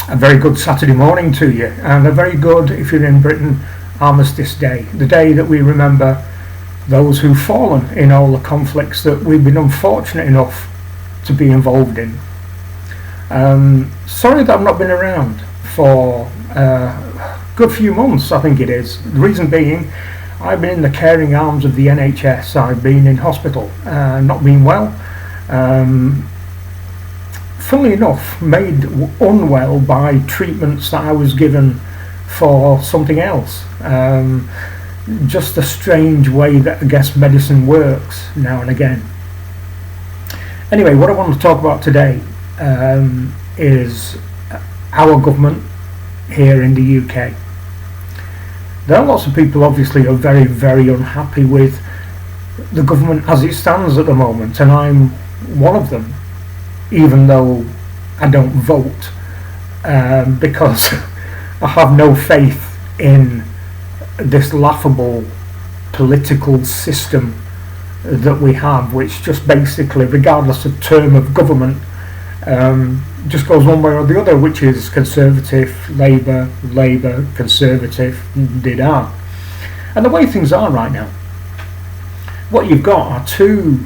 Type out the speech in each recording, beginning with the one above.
A very good Saturday morning to you, and a very good, if you're in Britain, Armistice Day, the day that we remember those who've fallen in all the conflicts that we've been unfortunate enough to be involved in. Sorry that I've not been around for a good few months, I think it is. The reason being, I've been in the caring arms of the NHS. I've been in hospital, not been well. Funnily enough, made unwell by treatments that I was given for something else. Just a strange way that I guess medicine works now and again. Anyway, what I want to talk about today is our government here in the UK. There are lots of people obviously who are very, very unhappy with the government as it stands at the moment, and I'm one of them, even though I don't vote, because I have no faith in this laughable political system that we have, which just basically, regardless of term of government, just goes one way or the other, which is Conservative, Labour, Labour, Conservative, did-are. And the way things are right now, what you've got are two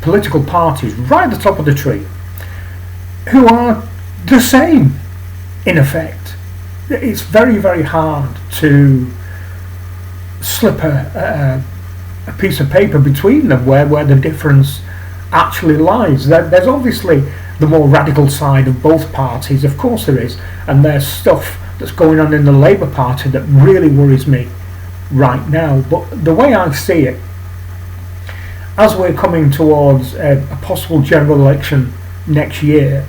political parties right at the top of the tree who are the same in effect. It's very, very hard to slip a piece of paper between them where the difference actually lies. There's obviously the more radical side of both parties, of course there is, and there's stuff that's going on in the Labour Party that really worries me right now. But the way I see it, as we're coming towards a possible general election next year,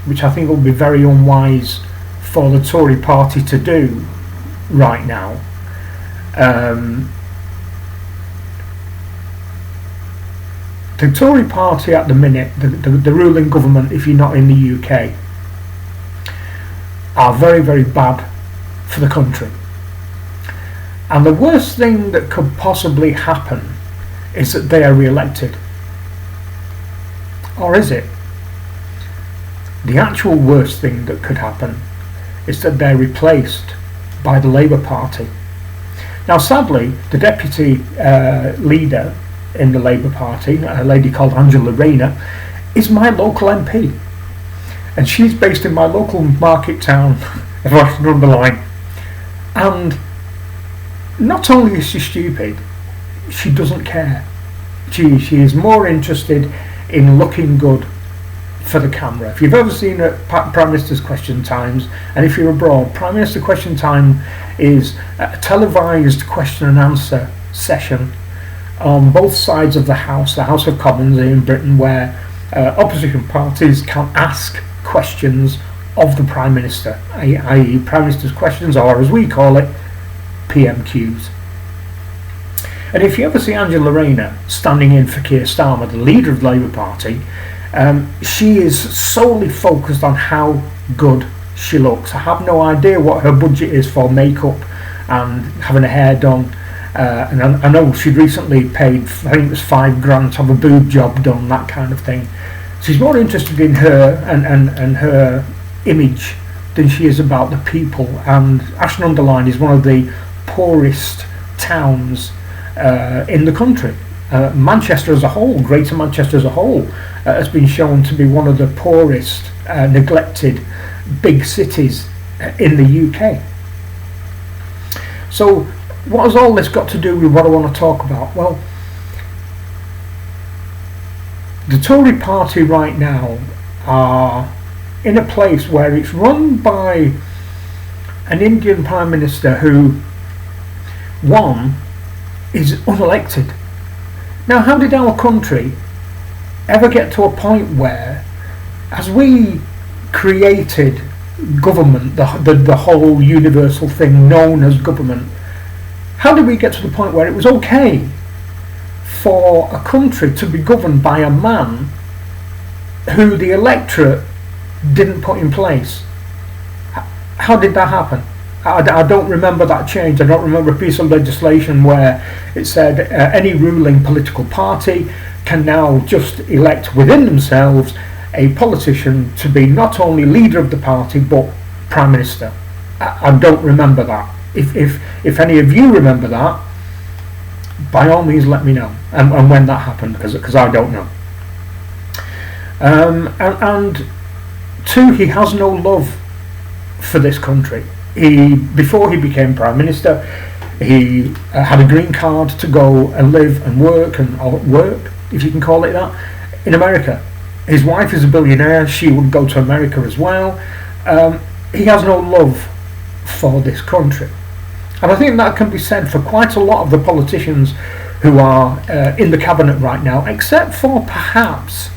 which I think will be very unwise for the Tory party to do right now, the Tory party at the minute, the ruling government, if you're not in the UK, are very, very bad for the country. And the worst thing that could possibly happen is that they are re-elected. Or is it? The actual worst thing that could happen is that they're replaced by the Labour Party. Now sadly, the deputy leader in the Labour Party, a lady called Angela Rayner, is my local MP. And she's based in my local market town of Ashton-under-Lyne. And not only is she stupid, she doesn't care. She is more interested in looking good for the camera. If you've ever seen Prime Minister's Question Times, and if you're abroad, Prime Minister Question Time is a televised question and answer session on both sides of the House of Commons in Britain, where opposition parties can ask questions of the Prime Minister, i.e. Prime Minister's questions, or as we call it, PMQs. And if you ever see Angela Rayner standing in for Keir Starmer, the leader of the Labour Party, she is solely focused on how good she looks. I have no idea what her budget is for makeup and having her hair done. And I know she'd recently paid, I think it was £5,000 to have a boob job done, that kind of thing. She's more interested in her and her image than she is about the people. And Ashton-under-Lyne is one of the poorest towns in the country. Manchester as a whole, Greater Manchester as a whole, has been shown to be one of the poorest, neglected big cities in the UK. So what has all this got to do with what I want to talk about? Well, the Tory party right now are in a place where it's run by an Indian Prime Minister who, one, is unelected. Now, how did our country ever get to a point where, as we created government, the whole universal thing known as government, how did we get to the point where it was okay for a country to be governed by a man who the electorate didn't put in place? How did that happen? I don't remember that change. I don't remember a piece of legislation where it said any ruling political party can now just elect within themselves a politician to be not only leader of the party but Prime Minister. I don't remember that. If any of you remember that, by all means let me know, and when that happened, because I don't know. And two, he has no love for this country. Before he became Prime Minister, he had a green card to go and live and work, or work, if you can call it that, in America. His wife is a billionaire, she would go to America as well. He has no love for this country. And I think that can be said for quite a lot of the politicians who are in the cabinet right now, except for perhaps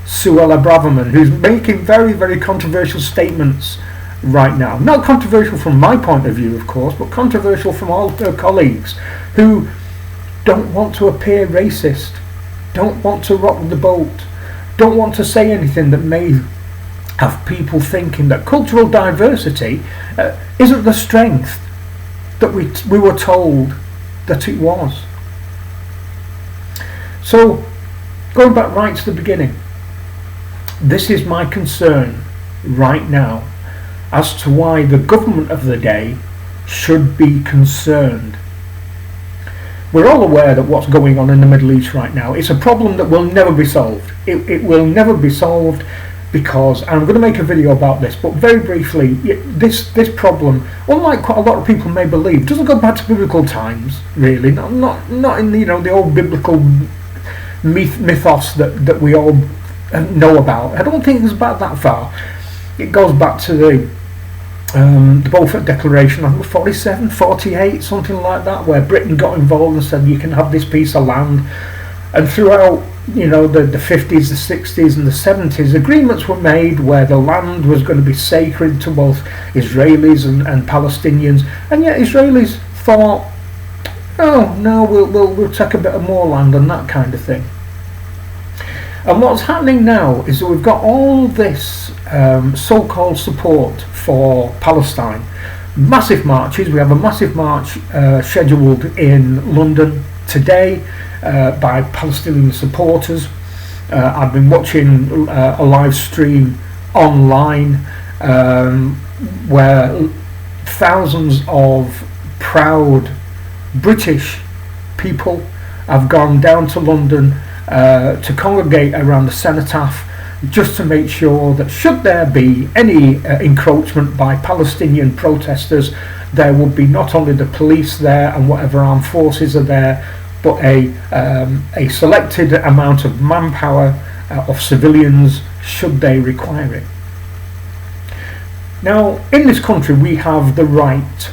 Suella Braverman, who's making very, very controversial statements right now. Not controversial from my point of view, of course, but controversial from all her colleagues who don't want to appear racist, don't want to rock the boat, don't want to say anything that may have people thinking that cultural diversity isn't the strength that we were told that it was. So, going back right to the beginning, this is my concern right now as to why the government of the day should be concerned. We're all aware that what's going on in the Middle East right now is a problem that will never be solved. It will never be solved because, and I'm going to make a video about this, but very briefly, this problem, unlike what a lot of people may believe, doesn't go back to biblical times, really. Not in the old biblical mythos that we all know about. I don't think it goes back that far. It goes back to the Balfour Declaration, I think 47, 48, something like that, where Britain got involved and said you can have this piece of land. And throughout the 50s, the 60s and the 70s, agreements were made where the land was going to be sacred to both Israelis and Palestinians, and yet Israelis thought, oh no, we'll take a bit of more land and that kind of thing. And what's happening now is that we've got all this so-called support for Palestine. Massive marches. We have a massive march scheduled in London today by Palestinian supporters. I've been watching a live stream online where thousands of proud British people have gone down to London to congregate around the cenotaph, just to make sure that should there be any encroachment by Palestinian protesters, there will be not only the police there and whatever armed forces are there, but a selected amount of manpower of civilians should they require it. Now, in this country we have the right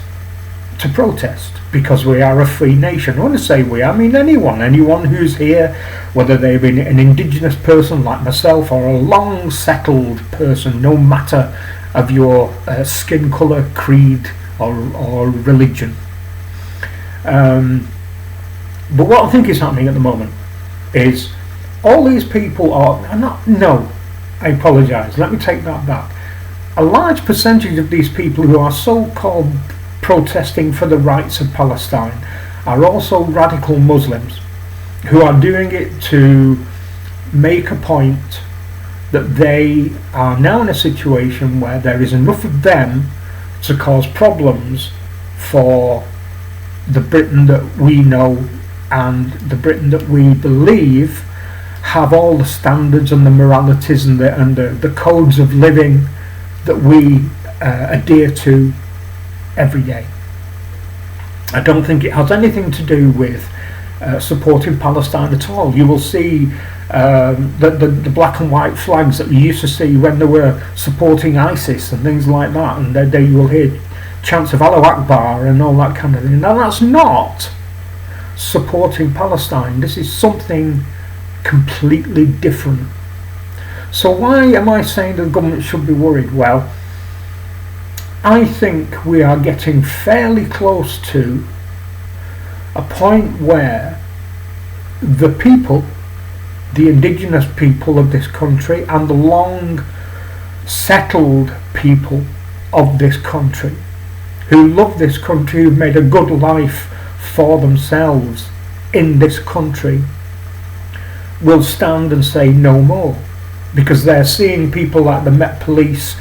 to protest because we are a free nation. When I say we, I mean anyone who's here, whether they've been an indigenous person like myself or a long settled person, no matter of your skin colour, creed or religion. But what I think is happening at the moment is all these people I apologise, let me take that back. A large percentage of these people who are so-called protesting for the rights of Palestine are also radical Muslims who are doing it to make a point that they are now in a situation where there is enough of them to cause problems for the Britain that we know and the Britain that we believe have all the standards and the moralities and the codes of living that we adhere to every day. I don't think it has anything to do with supporting Palestine at all. You will see the black and white flags that you used to see when they were supporting ISIS and things like that, and there you will hear chants of Allah Akbar and all that kind of thing. Now that's not supporting Palestine. This is something completely different. So why am I saying the government should be worried? Well, I think we are getting fairly close to a point where the people, the indigenous people of this country and the long settled people of this country who love this country, who've made a good life for themselves in this country, will stand and say no more. because they're seeing people like the Met Police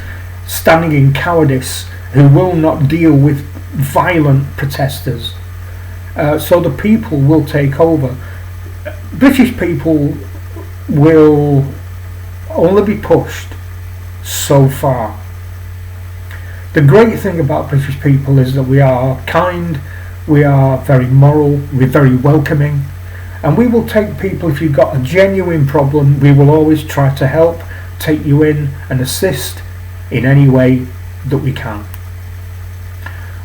standing in cowardice who will not deal with violent protesters. So the people will take over. British people will only be pushed so far. The great thing about British people is that we are kind, we are very moral, we're very welcoming, and we will take people. If you've got a genuine problem, we will always try to help, take you in and assist in any way that we can.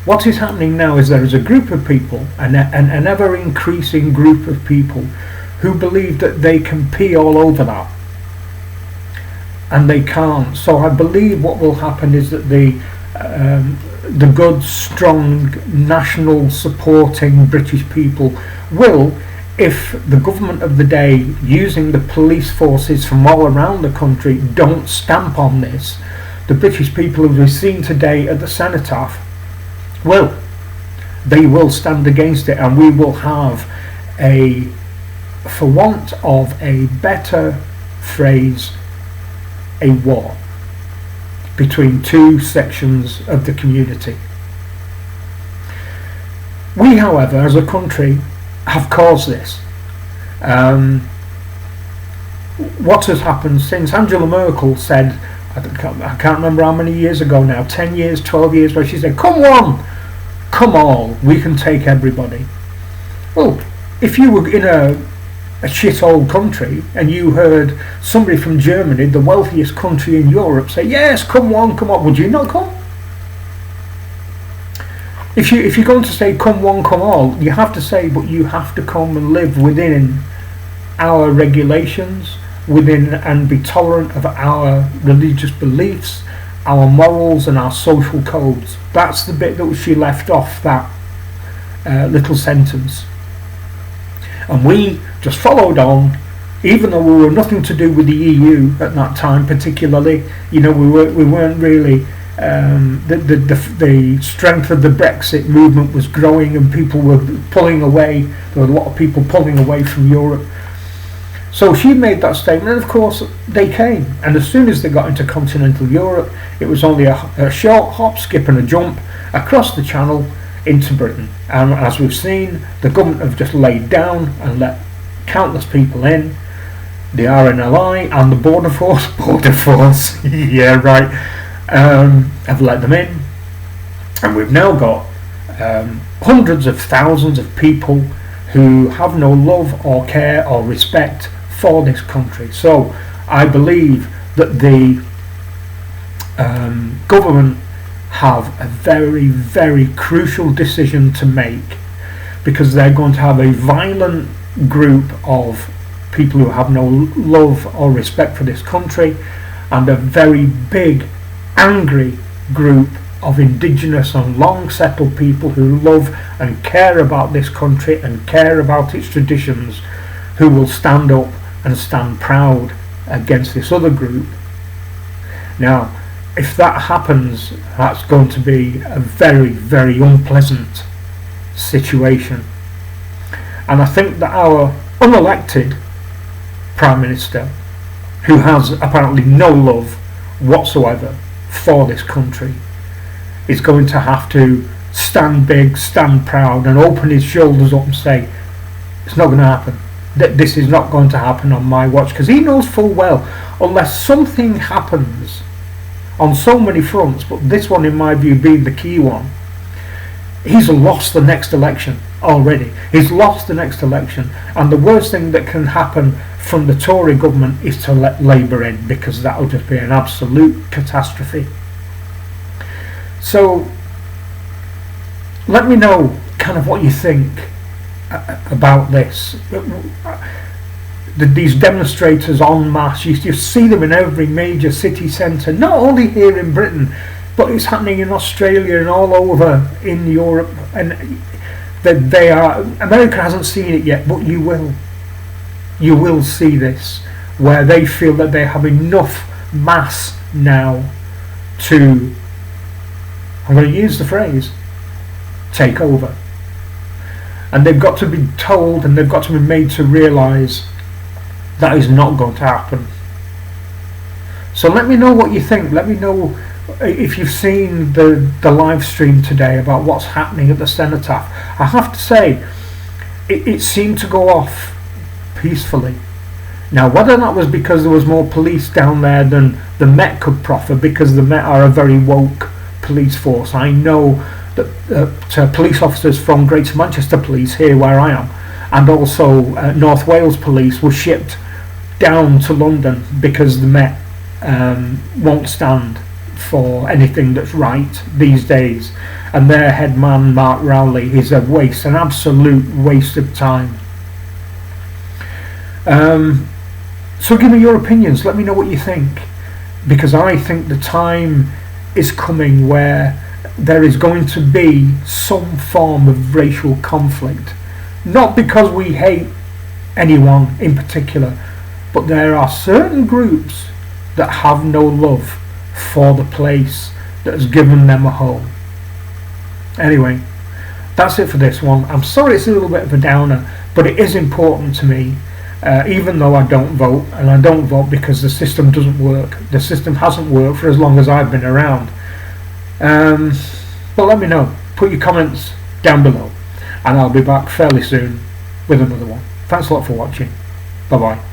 What is happening now is there is a group of people, an ever increasing group of people, who believe that they can pee all over that, and they can't. So I believe what will happen is that the good, strong, national supporting British people will, if the government of the day, using the police forces from all around the country, don't stamp on this, the British people, as we've seen today at the cenotaph, they will stand against it, and we will have a, for want of a better phrase, a war between two sections of the community. We, however, as a country, have caused this. What has happened since Angela Merkel said, I can't remember how many years ago now, 10 years, 12 years, where she said, come on, come all, we can take everybody. Well, if you were in a shit old country and you heard somebody from Germany, the wealthiest country in Europe, say, yes, come on, would you not come? If you're going to say come one, come all, you have to say, but you have to come and live within our regulations, within, and be tolerant of our religious beliefs, our morals and our social codes. That's the bit that she left off that little sentence. And we just followed on, even though we were nothing to do with the EU at that time particularly. We weren't really, the strength of the Brexit movement was growing and people were pulling away. There were a lot of people pulling away from Europe. So she made that statement, and of course they came, and as soon as they got into continental Europe, it was only a short hop, skip and a jump across the channel into Britain. And as we've seen, the government have just laid down and let countless people in. The RNLI and the border force, yeah, right, have let them in, and we've now got hundreds of thousands of people who have no love or care or respect for this country. So I believe that the government have a very, very crucial decision to make, because they're going to have a violent group of people who have no love or respect for this country, and a very big, angry group of indigenous and long settled people who love and care about this country and care about its traditions, who will stand up and stand proud against this other group. Now, if that happens, that's going to be a very, very unpleasant situation. And I think that our unelected Prime Minister, who has apparently no love whatsoever for this country, is going to have to stand big, stand proud, and open his shoulders up and say, it's not going to happen. This is not going to happen on my watch, because he knows full well, unless something happens on so many fronts, but this one in my view being the key one, he's lost the next election already. He's lost the next election, and the worst thing that can happen from the Tory government is to let Labour in, because that'll just be an absolute catastrophe. So let me know kind of what you think about this. These demonstrators en masse, you see them in every major city centre, not only here in Britain, but it's happening in Australia and all over in Europe, and they are, America hasn't seen it yet, but you will see this, where they feel that they have enough mass now to, I'm going to use the phrase, take over. And they've got to be told, and they've got to be made to realise that is not going to happen. So let me know what you think. Let me know if you've seen the live stream today about what's happening at the cenotaph. I have to say, it seemed to go off peacefully. Now, whether that was because there was more police down there than the Met could proffer, because the Met are a very woke police force. I know that police officers from Greater Manchester Police, here where I am, and also North Wales Police were shipped down to London because the Met won't stand for anything that's right these days, and their head man Mark Rowley is a waste, an absolute waste of time. So give me your opinions, let me know what you think, because I think the time is coming where there is going to be some form of racial conflict, not because we hate anyone in particular, but there are certain groups that have no love for the place that has given them a home. Anyway, that's it for this one. I'm sorry it's a little bit of a downer, but it is important to me, even though I don't vote, and I don't vote because the system doesn't work. The system hasn't worked for as long as I've been around. But let me know. Put your comments down below, and I'll be back fairly soon with another one. Thanks a lot for watching. Bye bye.